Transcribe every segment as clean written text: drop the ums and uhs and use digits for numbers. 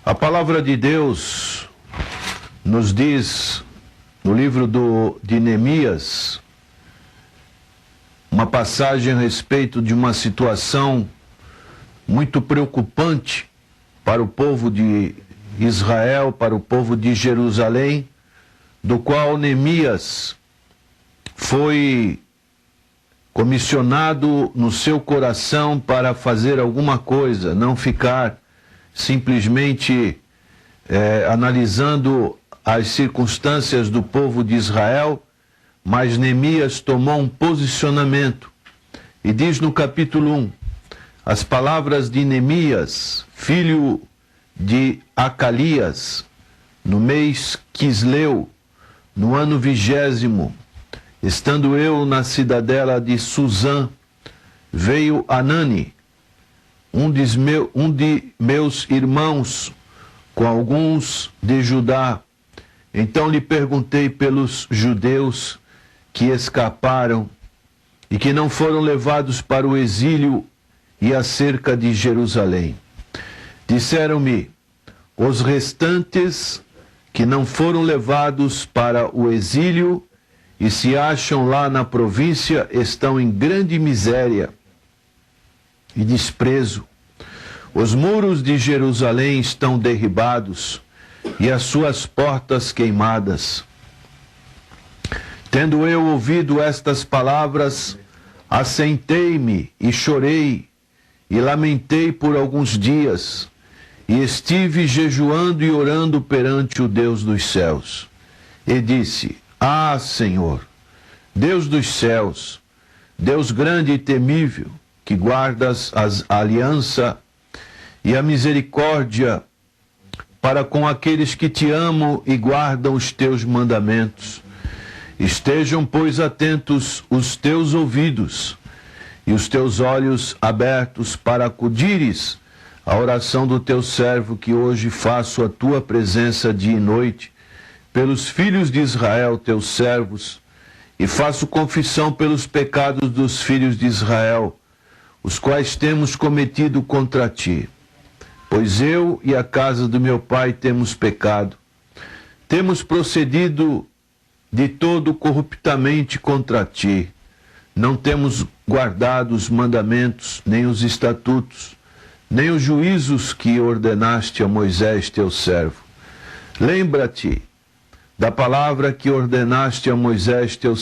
A palavra de Deus nos diz, no livro de Neemias, uma passagem a respeito de uma situação muito preocupante para o povo de Israel, para o povo de Jerusalém, do qual Neemias foi comissionado no seu coração para fazer alguma coisa, não ficar simplesmente analisando as circunstâncias do povo de Israel, mas Neemias tomou um posicionamento. E diz no capítulo 1, as palavras de Neemias, filho de Acalias, no mês Quisleu, no ano 20º, estando eu na cidadela de Suzã, veio Anani, um de meus irmãos, com alguns de Judá. Então lhe perguntei pelos judeus que escaparam e que não foram levados para o exílio e acerca de Jerusalém. Disseram-me, os restantes que não foram levados para o exílio e se acham lá na província estão em grande miséria e desprezo. Os muros de Jerusalém estão derribados e as suas portas queimadas. Tendo eu ouvido estas palavras, assentei-me e chorei e lamentei por alguns dias, e estive jejuando e orando perante o Deus dos céus. E disse, ah, Senhor, Deus dos céus, Deus grande e temível, que guardas a aliança e a misericórdia para com aqueles que te amam e guardam os teus mandamentos. Estejam, pois, atentos os teus ouvidos e os teus olhos abertos para acudires à oração do teu servo, que hoje faço a tua presença dia e noite, pelos filhos de Israel, teus servos, e faço confissão pelos pecados dos filhos de Israel, os quais temos cometido contra ti. Pois eu e a casa do meu pai temos pecado, temos procedido de todo corruptamente contra ti, não temos guardado os mandamentos, nem os estatutos, nem os juízos que ordenaste a Moisés teu servo. Lembra-te da palavra que ordenaste a Moisés teu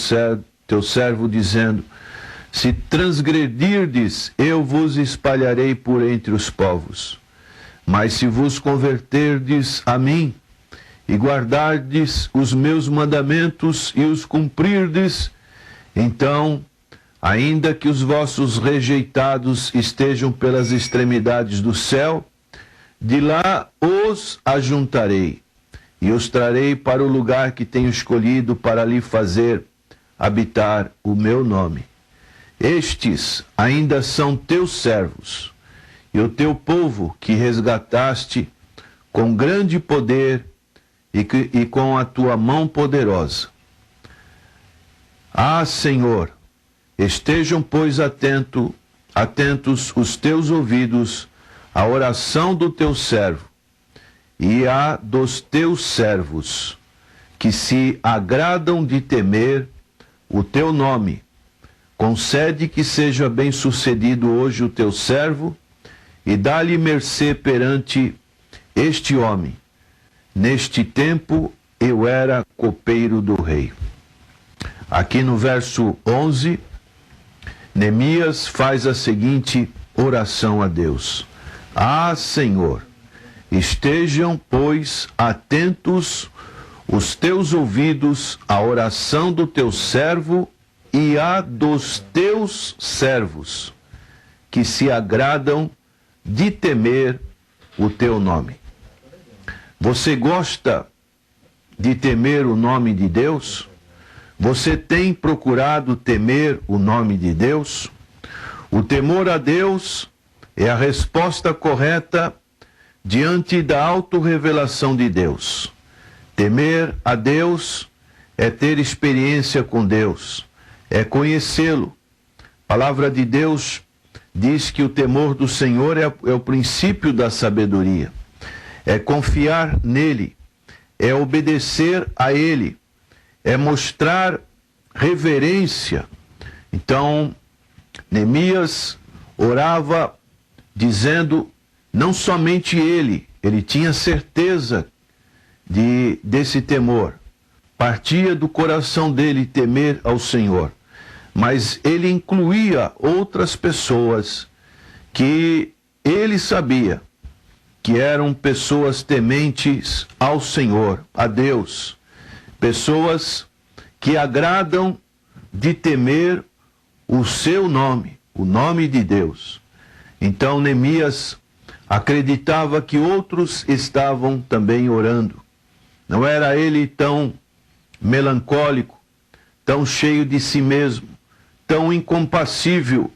servo, dizendo, se transgredirdes, eu vos espalharei por entre os povos. Mas se vos converterdes a mim, e guardardes os meus mandamentos e os cumprirdes, então, ainda que os vossos rejeitados estejam pelas extremidades do céu, de lá os ajuntarei, e os trarei para o lugar que tenho escolhido para ali fazer habitar o meu nome. Estes ainda são teus servos, e o teu povo que resgataste com grande poder e com a tua mão poderosa. Ah, Senhor, estejam, pois, atentos os teus ouvidos à oração do teu servo e à dos teus servos, que se agradam de temer o teu nome. Concede que seja bem-sucedido hoje o teu servo e dá-lhe mercê perante este homem. Neste tempo eu era copeiro do rei. Aqui no verso 11, Neemias faz a seguinte oração a Deus. Ah, Senhor, estejam, pois, atentos os teus ouvidos à oração do teu servo e à dos teus servos, que se agradam de temer o teu nome. Você gosta de temer o nome de Deus? Você tem procurado temer o nome de Deus? O temor a Deus é a resposta correta diante da autorrevelação de Deus. Temer a Deus é ter experiência com Deus, é conhecê-lo. A palavra de Deus diz que o temor do Senhor é o princípio da sabedoria. é confiar nele, é obedecer a ele, é mostrar reverência. Então, Neemias orava dizendo, não somente ele tinha certeza desse temor, partia do coração dele temer ao Senhor, mas ele incluía outras pessoas que ele sabia que eram pessoas tementes ao Senhor, a Deus, pessoas que agradam de temer o seu nome, o nome de Deus. Então Neemias acreditava que outros estavam também orando. Não era ele tão melancólico, tão cheio de si mesmo, tão incompassível,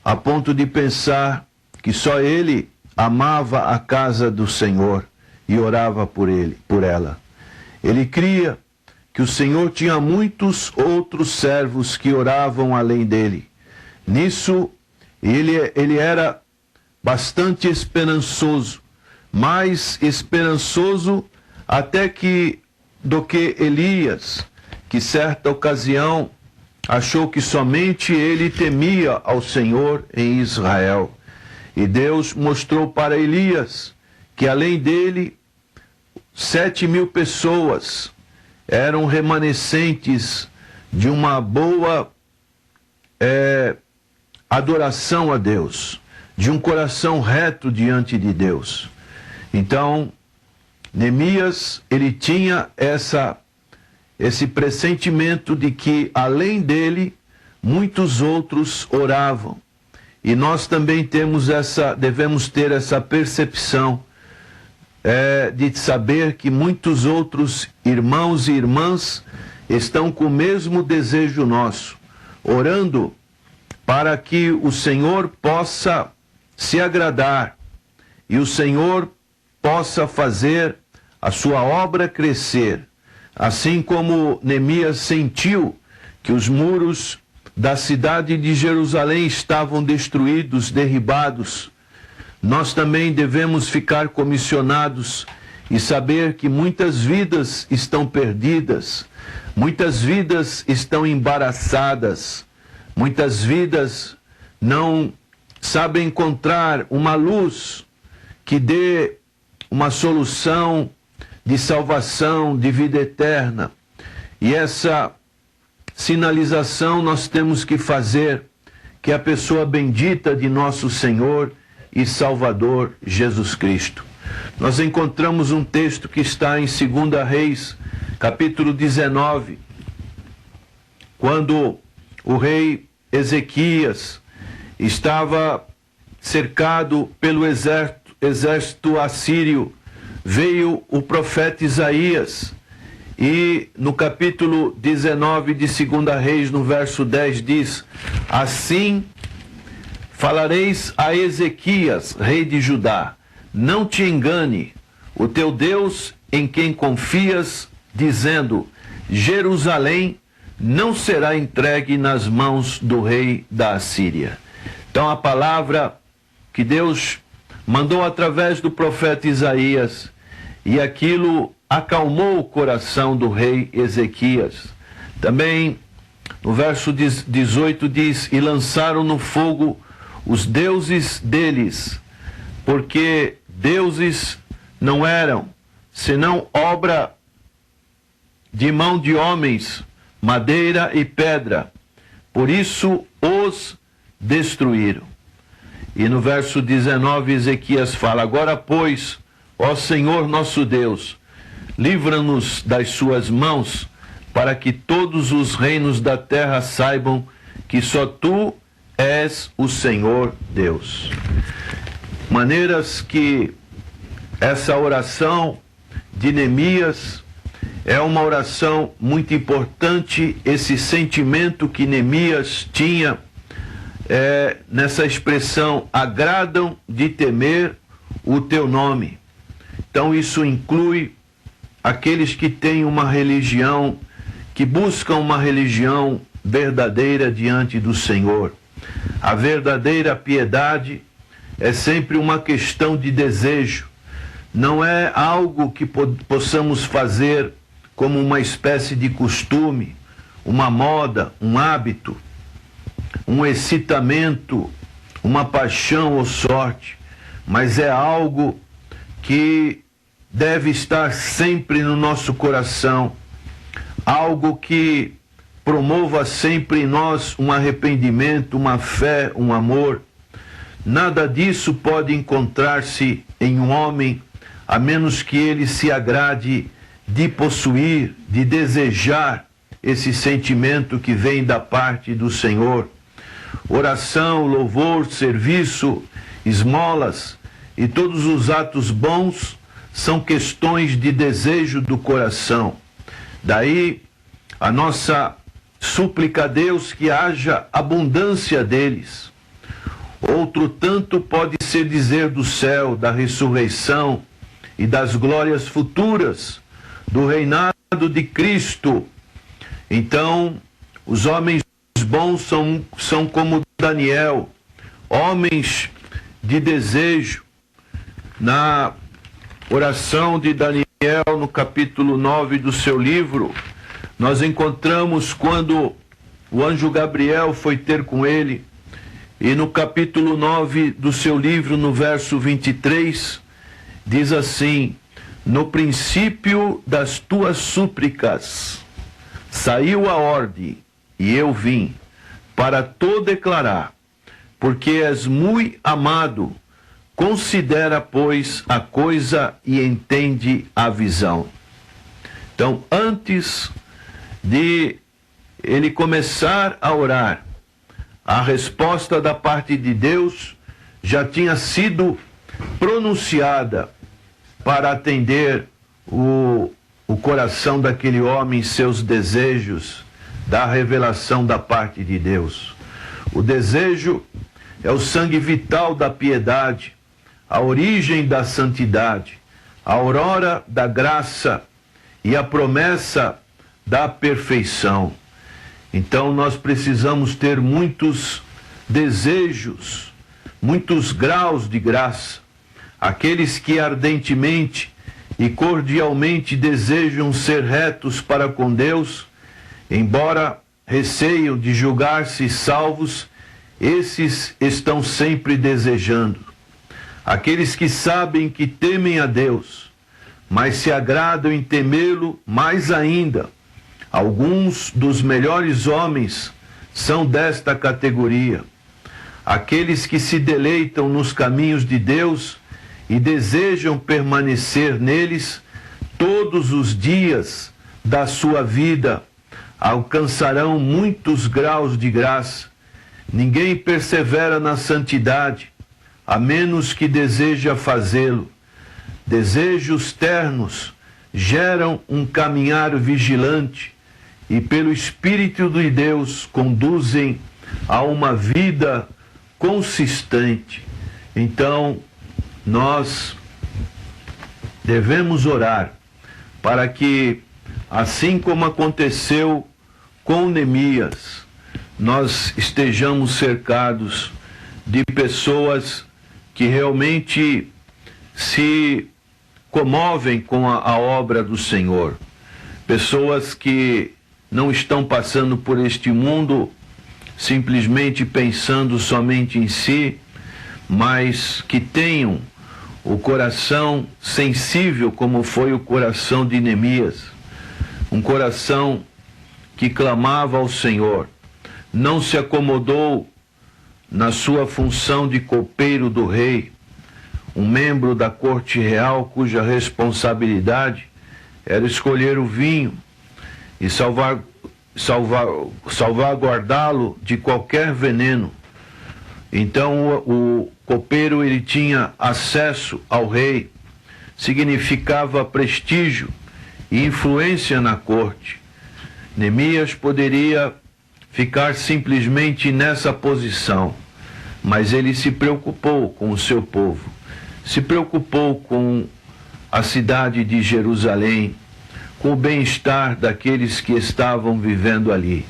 a ponto de pensar que só ele amava a casa do Senhor e orava por ela. Ele cria que o Senhor tinha muitos outros servos que oravam além dele. Nisso, ele era bastante esperançoso, mais esperançoso até do que Elias, que certa ocasião achou que somente ele temia ao Senhor em Israel. E Deus mostrou para Elias que além dele, 7.000 pessoas eram remanescentes de uma boa adoração a Deus, de um coração reto diante de Deus. Então, Neemias, ele tinha esse pressentimento de que além dele, muitos outros oravam. E nós também devemos ter essa percepção de saber que muitos outros irmãos e irmãs estão com o mesmo desejo nosso, orando para que o Senhor possa se agradar e o Senhor possa fazer a sua obra crescer. Assim como Neemias sentiu que os muros da cidade de Jerusalém estavam destruídos, derribados, nós também devemos ficar comissionados e saber que muitas vidas estão perdidas, muitas vidas estão embaraçadas, muitas vidas não sabem encontrar uma luz que dê uma solução de salvação, de vida eterna. E essa sinalização nós temos que fazer, que é a pessoa bendita de nosso Senhor e Salvador Jesus Cristo. Nós encontramos um texto que está em 2 Reis, capítulo 19, quando o rei Ezequias estava cercado pelo exército assírio, veio o profeta Isaías, e no capítulo 19 de 2 Reis, no verso 10, diz: assim falareis a Ezequias, rei de Judá, não te engane, o teu Deus em quem confias, dizendo, Jerusalém não será entregue nas mãos do rei da Assíria. Então a palavra que Deus mandou através do profeta Isaías, e aquilo acalmou o coração do rei Ezequias. Também no verso 18 diz, e lançaram no fogo os deuses deles, porque deuses não eram, senão obra de mão de homens, madeira e pedra, por isso os destruíram. E no verso 19 Ezequias fala, agora pois, ó Senhor nosso Deus, livra-nos das suas mãos, para que todos os reinos da terra saibam que só tu és o Senhor Deus. Maneiras que essa oração de Neemias é uma oração muito importante, esse sentimento que Neemias tinha nessa expressão, agradam de temer o teu nome. Então isso inclui aqueles que têm uma religião, que buscam uma religião verdadeira diante do Senhor. A verdadeira piedade é sempre uma questão de desejo. não é algo que possamos fazer como uma espécie de costume, uma moda, um hábito, um excitamento, uma paixão ou sorte, mas é algo que deve estar sempre no nosso coração, algo que promova sempre em nós um arrependimento, uma fé, um amor. Nada disso pode encontrar-se em um homem, a menos que ele se agrade de possuir, de desejar esse sentimento que vem da parte do Senhor. Oração, louvor, serviço, esmolas e todos os atos bons são questões de desejo do coração. Daí a nossa súplica a Deus que haja abundância deles. Outro tanto pode ser dizer do céu, da ressurreição e das glórias futuras, do reinado de Cristo. Então, os homens bons são como Daniel, homens de desejo. Na oração de Daniel, no capítulo 9 do seu livro, nós encontramos quando o anjo Gabriel foi ter com ele, e no capítulo 9 do seu livro, no verso 23, diz assim: no princípio das tuas súplicas saiu a ordem, e eu vim para te declarar, porque és muito amado, considera, pois, a coisa e entende a visão. Então, antes de ele começar a orar, a resposta da parte de Deus já tinha sido pronunciada para atender o coração daquele homem, seus desejos, da revelação da parte de Deus. O desejo é o sangue vital da piedade, a origem da santidade, a aurora da graça e a promessa da perfeição. Então nós precisamos ter muitos desejos, muitos graus de graça. Aqueles que ardentemente e cordialmente desejam ser retos para com Deus, embora receiam de julgar-se salvos, esses estão sempre desejando. Aqueles que sabem que temem a Deus, mas se agradam em temê-lo mais ainda. Alguns dos melhores homens são desta categoria. Aqueles que se deleitam nos caminhos de Deus e desejam permanecer neles todos os dias da sua vida, alcançarão muitos graus de graça. Ninguém persevera na santidade, a menos que deseja fazê-lo. Desejos ternos geram um caminhar vigilante e pelo Espírito de Deus conduzem a uma vida consistente. Então, nós devemos orar para que, assim como aconteceu com Neemias, nós estejamos cercados de pessoas que realmente se comovem com a obra do Senhor. Pessoas que não estão passando por este mundo simplesmente pensando somente em si, mas que tenham o coração sensível como foi o coração de Neemias. Um coração que clamava ao Senhor, não se acomodou na sua função de copeiro do rei, um membro da corte real cuja responsabilidade era escolher o vinho e salvaguardá-lo de qualquer veneno. Então o copeiro ele tinha acesso ao rei, significava prestígio e influência na corte. Neemias poderia ficar simplesmente nessa posição, mas ele se preocupou com o seu povo, se preocupou com a cidade de Jerusalém, com o bem-estar daqueles que estavam vivendo ali.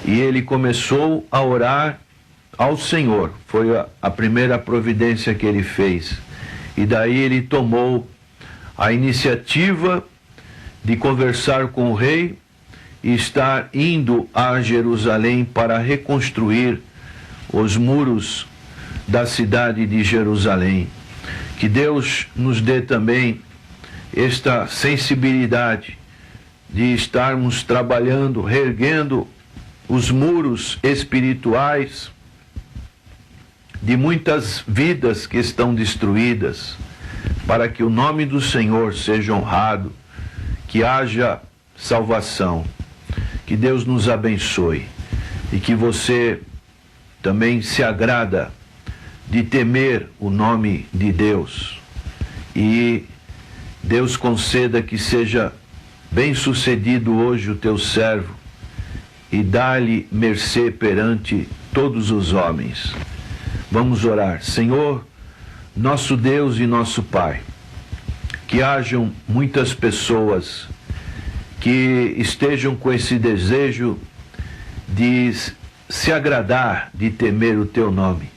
E ele começou a orar ao Senhor, foi a primeira providência que ele fez. E daí ele tomou a iniciativa de conversar com o rei e estar indo a Jerusalém para reconstruir os muros da cidade de Jerusalém. Que Deus nos dê também esta sensibilidade de estarmos trabalhando, reerguendo os muros espirituais de muitas vidas que estão destruídas, para que o nome do Senhor seja honrado, que haja salvação. Que Deus nos abençoe e que você também se agrada de temer o nome de Deus, e Deus conceda que seja bem-sucedido hoje o teu servo e dá-lhe mercê perante todos os homens. Vamos orar. Senhor, nosso Deus e nosso Pai, que hajam muitas pessoas que estejam com esse desejo de se agradar, de temer o teu nome.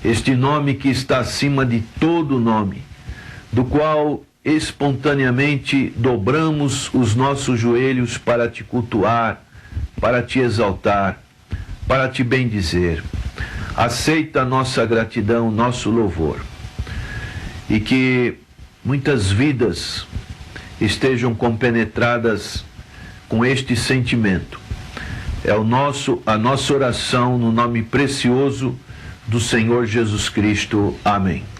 Este nome que está acima de todo nome, do qual espontaneamente dobramos os nossos joelhos para te cultuar, para te exaltar, para te bendizer. Aceita a nossa gratidão, nosso louvor, e que muitas vidas estejam compenetradas com este sentimento. É a nossa oração no nome precioso do Senhor Jesus Cristo. Amém.